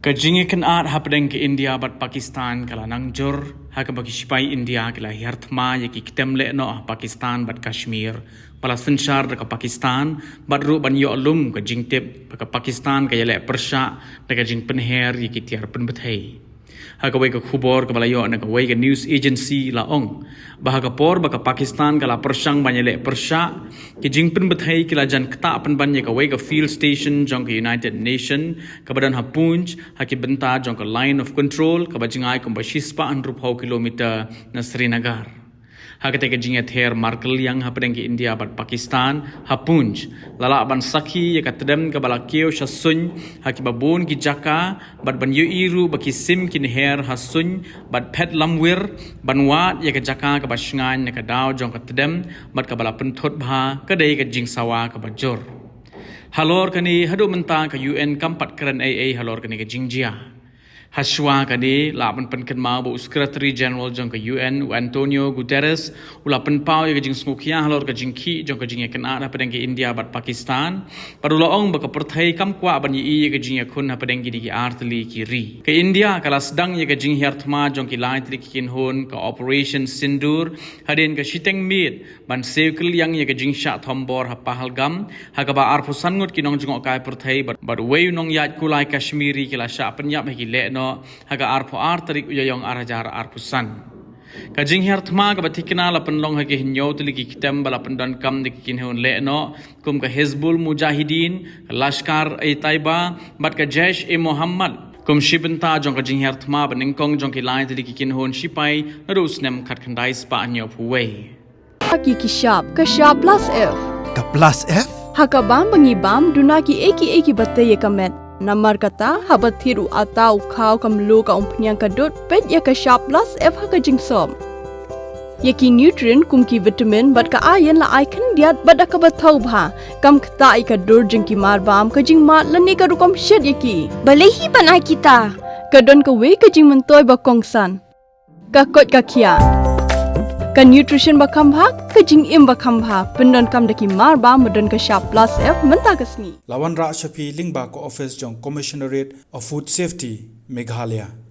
Kajingi kan art hapdeng ke India bat Pakistan kala nangjur haka bagi sipai India kala hiartma yaki kitemle no Pakistan bat Kashmir pala sensyar deka Pakistan bat ru ban yo alum ke jingtip baka Pakistan kaya le persya deka jing penher yaki tiar penbethai haka wei ke khubor ke balayo na wei ke news agency la ong bahaga por baka Pakistan kala persang banyale persya ki jing penbethai kila jan kta pen banye ke wei ke field station jong ke United Nation ke badan hapunj haki benta jong ke line of control ke bajingai ke bashispa 100 kilometer na Srinagar haka te ke jinga ther markel yang hapdeng ke India bat Pakistan hapunj lala ban sakhi ya katdem ke balakio shasun haki babon ki jaka bat ban yu iru baki sim kin her hasun bat pet lamwir banwat ya ke jaka ke basngan ne ke daw jong katdem bat ke bala penthot bha ke dei ke jing sawa ke bajor halor kani hadu menta ke UN kampat keren AA halor kani ke jingjia Hashwa kadi lapan penken mau bu Secretary General jong ke UN Antonio Guterres ulapan pau ya jing smukia halor ke jing ki jong ke jing ken ada pedeng ke India bat Pakistan padula ong baka perthai kam kwa ban yi ke jing kun ha pedeng ki artli kiri ke India kala sedang ya ke jing hiartma jong ki lai tri kin hon ke Operation Sindur hadin ke shiteng mit ban sekil yang ya ke jing sha thombor ha pahalgam ha ka ba arpusan ngut ki nong jong kai perthai bat wei nong yat kulai Kashmiri kila sha penyap ki le no haga arpo tarik uyayong arajar arpusan kajing hiartma ka batikna la penlong hage hinyo tuli ki kitam bala pendan kam de kin hon le no kum ka Hizbul Mujahideen Lashkar e Taiba bat ka Jaish e Muhammad kum shibenta jong ka jing hiartma baningkong jong ki lai tuli ki kin hon shipai narus nem khat khandai spa anyo phuwei Haki kishap ka sharp plus F Ka plus F haka bam bangi bam dunaki eki batte ye kamet Namar kata habat thiru atau kau kamlu ka umpnyang kadut pet ya ka sharp plus F haka jingsom. Yaki nutrient kum ki vitamin bat ka iron la icon diat bat ka bathau bha kam kta I ka dur jing ki mar bam ka jing mat lani ka rukom shed yaki. Balehi banai kita. Ka don ka we ka jing mentoy ba kongsan. Ka kot ka kia. Ka nutrition ba khambha ka jing im ba khambha pendon kam daki mar bam modon ka sharp plus F menta kasni. Lawan Ra Shafi Lingba ko office jong Commissionerate of Food Safety Meghalaya